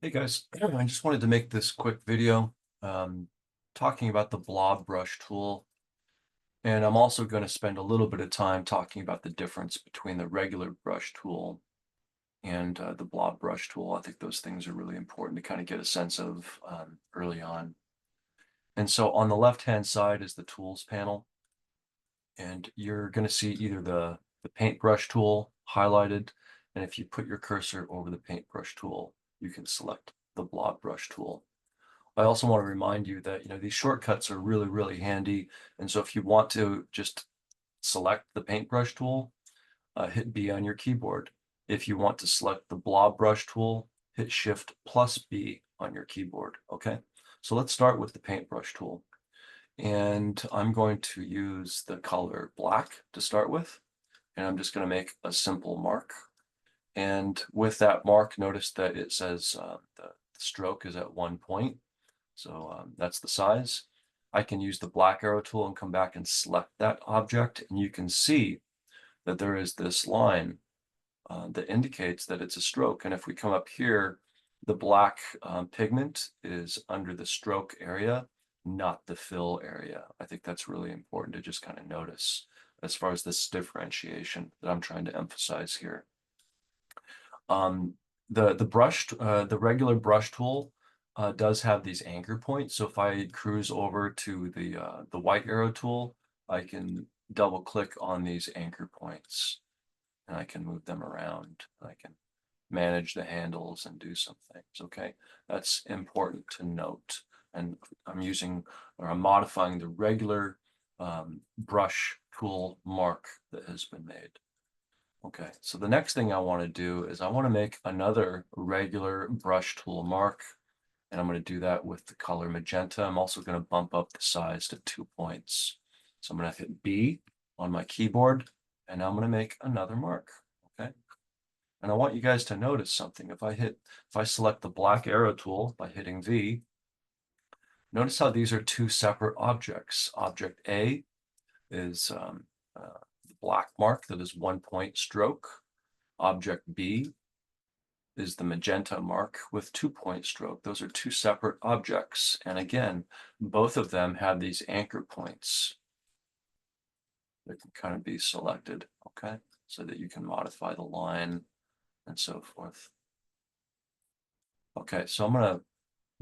Hey guys, I just wanted to make this quick video um, talking about the Blob brush tool. And I'm also going to spend a little bit of time talking about the difference between the regular brush tool and the Blob brush tool. I think those things are really important to kind of get a sense of early on. And so on the left-hand side is the tools panel. And you're going to see either the paintbrush tool highlighted. And if you put your cursor over the paintbrush tool, you can select the Blob brush tool. I also want to remind you that, these shortcuts are really, really handy. And so if you want to just select the paintbrush tool, hit B on your keyboard. If you want to select the blob brush tool, hit Shift plus B on your keyboard. Okay, so let's start with the paintbrush tool. And I'm going to use the color black to start with. And I'm just going to make a simple mark. And with that mark, notice that it says the stroke is at 1 point. So that's the size. I can use the black arrow tool and come back and select that object, and you can see that there is this line that indicates that it's a stroke. And if we come up here, the black pigment is under the stroke area, not the fill area. I think that's really important to just kind of notice as far as this differentiation that I'm trying to emphasize here. The regular brush tool does have these anchor points. So if I cruise over to the white arrow tool, I can double click on these anchor points and I can move them around. I can manage the handles and do some things. Okay, that's important to note. And I'm modifying the regular brush tool mark that has been made. Okay, so the next thing I want to do is I want to make another regular brush tool mark, and I'm going to do that with the color magenta. I'm also going to bump up the size to 2 points. So I'm going to hit B on my keyboard, and now I'm going to make another mark. Okay, and I want you guys to notice something. If I select the black arrow tool by hitting V, notice how these are two separate objects. Object A is the black mark that is 1 point stroke. Object B is the magenta mark with 2 point stroke. Those are two separate objects. And again, both of them have these anchor points that can kind of be selected, okay? So that you can modify the line and so forth. Okay, so I'm gonna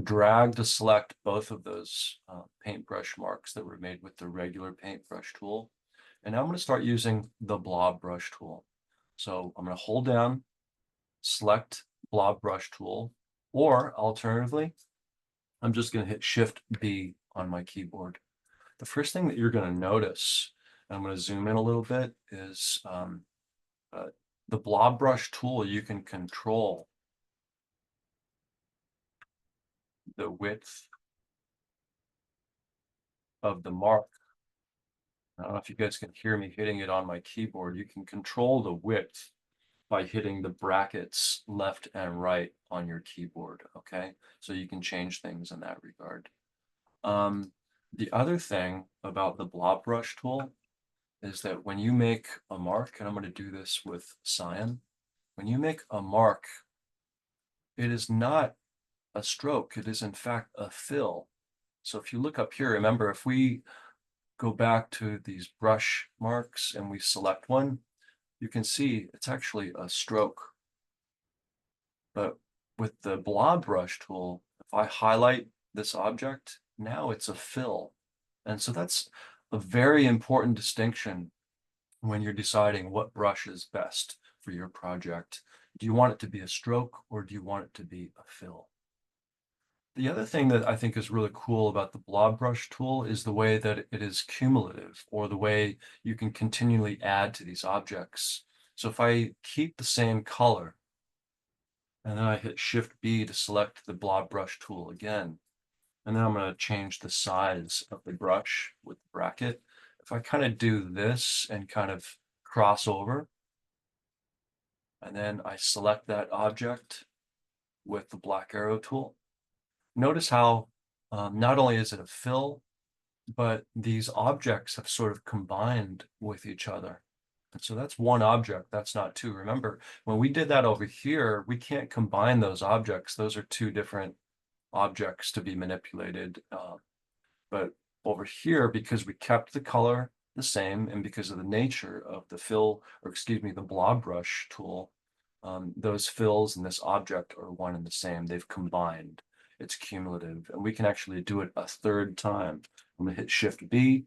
drag to select both of those paintbrush marks that were made with the regular paintbrush tool. And now I'm gonna start using the blob brush tool. So I'm gonna hold down, select blob brush tool, or alternatively, I'm just going to hit Shift B on my keyboard. The first thing that you're going to notice, and I'm going to zoom in a little bit, is the blob brush tool. You can control the width of the mark. I don't know if you guys can hear me hitting it on my keyboard. You can control the width by hitting the brackets left and right on your keyboard, okay? So you can change things in that regard. The other thing about the blob brush tool is that when you make a mark, and I'm going to do this with cyan, when you make a mark, it is not a stroke, it is in fact a fill. So if you look up here, remember, if we go back to these brush marks and we select one, you can see it's actually a stroke. But with the blob brush tool, if I highlight this object, now it's a fill. And so that's a very important distinction when you're deciding what brush is best for your project. Do you want it to be a stroke or do you want it to be a fill? The other thing that I think is really cool about the blob brush tool is the way that it is cumulative, or the way you can continually add to these objects. So if I keep the same color, and then I hit Shift B to select the blob brush tool again, and then I'm going to change the size of the brush with the bracket. If I kind of do this and kind of cross over, and then I select that object with the black arrow tool, notice how not only is it a fill, but these objects have sort of combined with each other. And so that's one object, that's not two. Remember, when we did that over here, we can't combine those objects. Those are two different objects to be manipulated. But over here, because we kept the color the same and because of the nature of the fill, or excuse me, the blob brush tool, those fills and this object are one and the same. They've combined. It's cumulative. And we can actually do it a third time. I'm going to hit Shift B,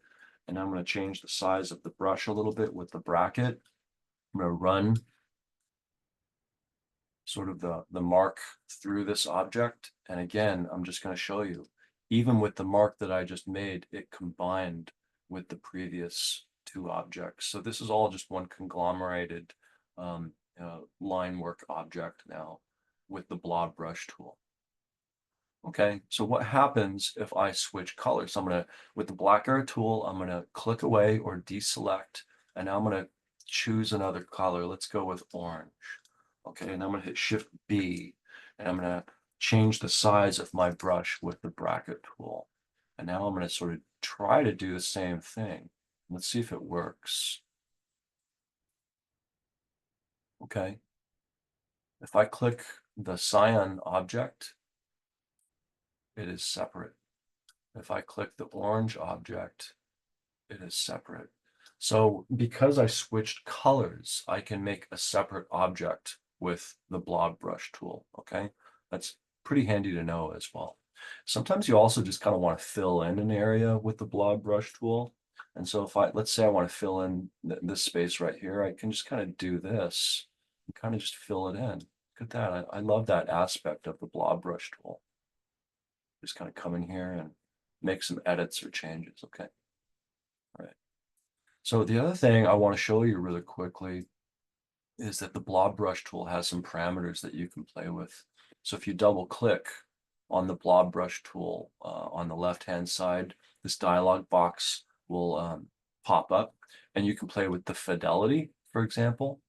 and I'm going to change the size of the brush a little bit with the bracket. I'm going to run sort of the mark through this object. And again, I'm just going to show you, even with the mark that I just made, it combined with the previous two objects. So this is all just one conglomerated line work object now with the blob brush tool. Okay, so what happens if I switch colors? I'm gonna, with the black arrow tool, I'm gonna click away or deselect, and now I'm gonna choose another color. Let's go with orange. Okay, and I'm gonna hit Shift B, and I'm gonna change the size of my brush with the bracket tool. And now I'm gonna sort of try to do the same thing. Let's see if it works. Okay, if I click the cyan object, it is separate. If I click the orange object, it is separate. So because I switched colors, I can make a separate object with the blob brush tool, okay? That's pretty handy to know as well. Sometimes you also just kind of want to fill in an area with the blob brush tool. And so if let's say I want to fill in this space right here, I can just kind of do this and kind of just fill it in. Look at that. I love that aspect of the blob brush tool. Just kind of come in here and make some edits or changes, okay? All right. So the other thing I want to show you really quickly is that the blob brush tool has some parameters that you can play with. So if you double click on the blob brush tool on the left-hand side, this dialog box will pop up, and you can play with the fidelity, for example.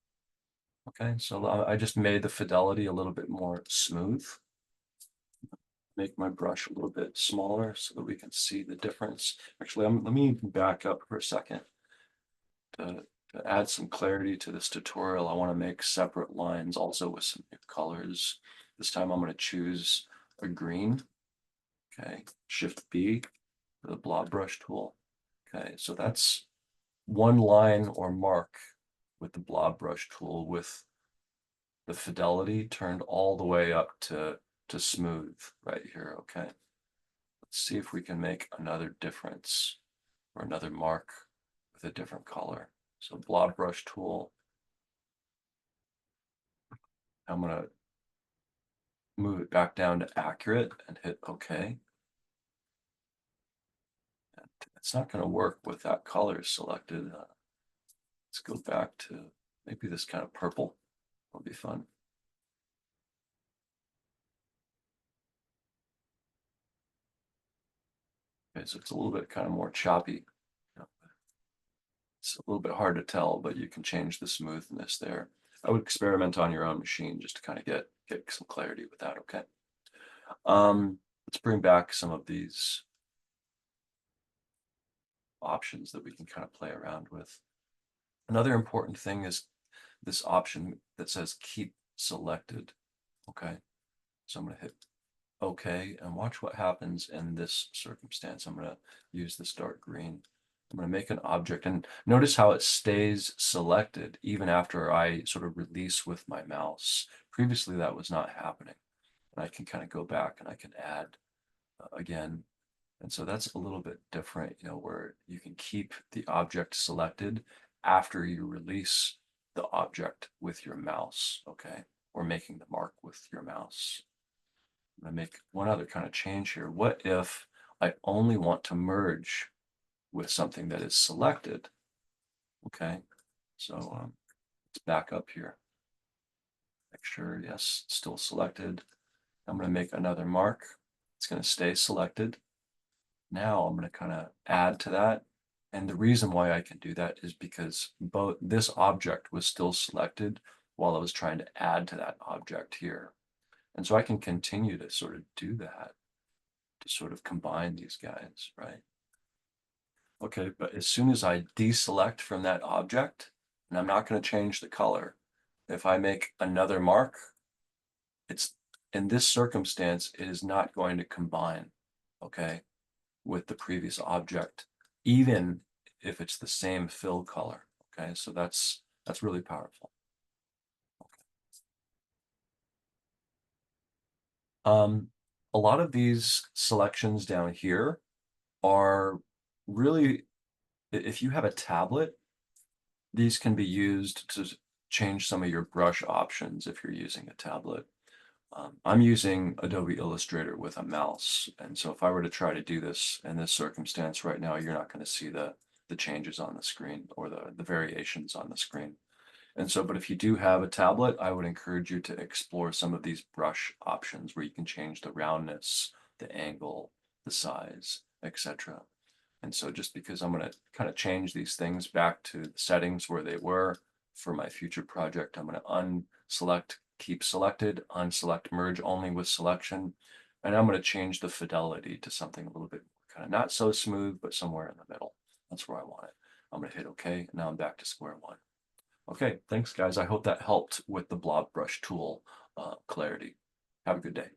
Okay, so I just made the fidelity a little bit more smooth. Make my brush a little bit smaller so that we can see the difference. Actually, let me back up for a second. To add some clarity to this tutorial, I want to make separate lines also with some new colors. This time I'm going to choose a green. Okay, Shift B for the blob brush tool. Okay, so that's one line or mark with the blob brush tool with the fidelity turned all the way up to smooth right here. Okay, let's see if we can make another difference or another mark with a different color. So blob brush tool. I'm going to move it back down to accurate and hit OK. And it's not going to work with that color selected. Let's go back to maybe this kind of purple. Will be fun. Okay, so it's a little bit kind of more choppy. It's a little bit hard to tell, but you can change the smoothness there. I would experiment on your own machine just to kind of get some clarity with that, okay? Let's bring back some of these options that we can kind of play around with. Another important thing is this option that says keep selected, okay? So I'm going to hit OK and watch what happens in this circumstance. I'm going to use this dark green. I'm going to make an object, and notice how it stays selected even after I sort of release with my mouse. Previously, that was not happening. And I can kind of go back and I can add again. And so that's a little bit different, you know, where you can keep the object selected after you release the object with your mouse, okay? Or making the mark with your mouse. I'm going to make one other kind of change here. What if I only want to merge with something that is selected? Okay, so let's back up here. Make sure, yes, it's still selected. I'm going to make another mark. It's going to stay selected. Now I'm going to kind of add to that. And the reason why I can do that is because both this object was still selected while I was trying to add to that object here. And so I can continue to sort of do that, to sort of combine these guys, right? Okay, but as soon as I deselect from that object, and I'm not going to change the color. If I make another mark, it's in this circumstance, it is not going to combine, okay, with the previous object, even if it's the same fill color. Okay, so that's really powerful. A lot of these selections down here are really, if you have a tablet, these can be used to change some of your brush options if you're using a tablet. I'm using Adobe Illustrator with a mouse, and so if I were to try to do this in this circumstance right now, you're not going to see the changes on the screen or the variations on the screen. And so, but if you do have a tablet, I would encourage you to explore some of these brush options where you can change the roundness, the angle, the size, etc. And so just because I'm going to kind of change these things back to the settings where they were for my future project, I'm going to unselect, keep selected, unselect, merge only with selection. And I'm going to change the fidelity to something a little bit kind of not so smooth, but somewhere in the middle. That's where I want it. I'm going to hit OK. And now I'm back to square one. Okay, thanks guys. I hope that helped with the blob brush tool clarity. Have a good day.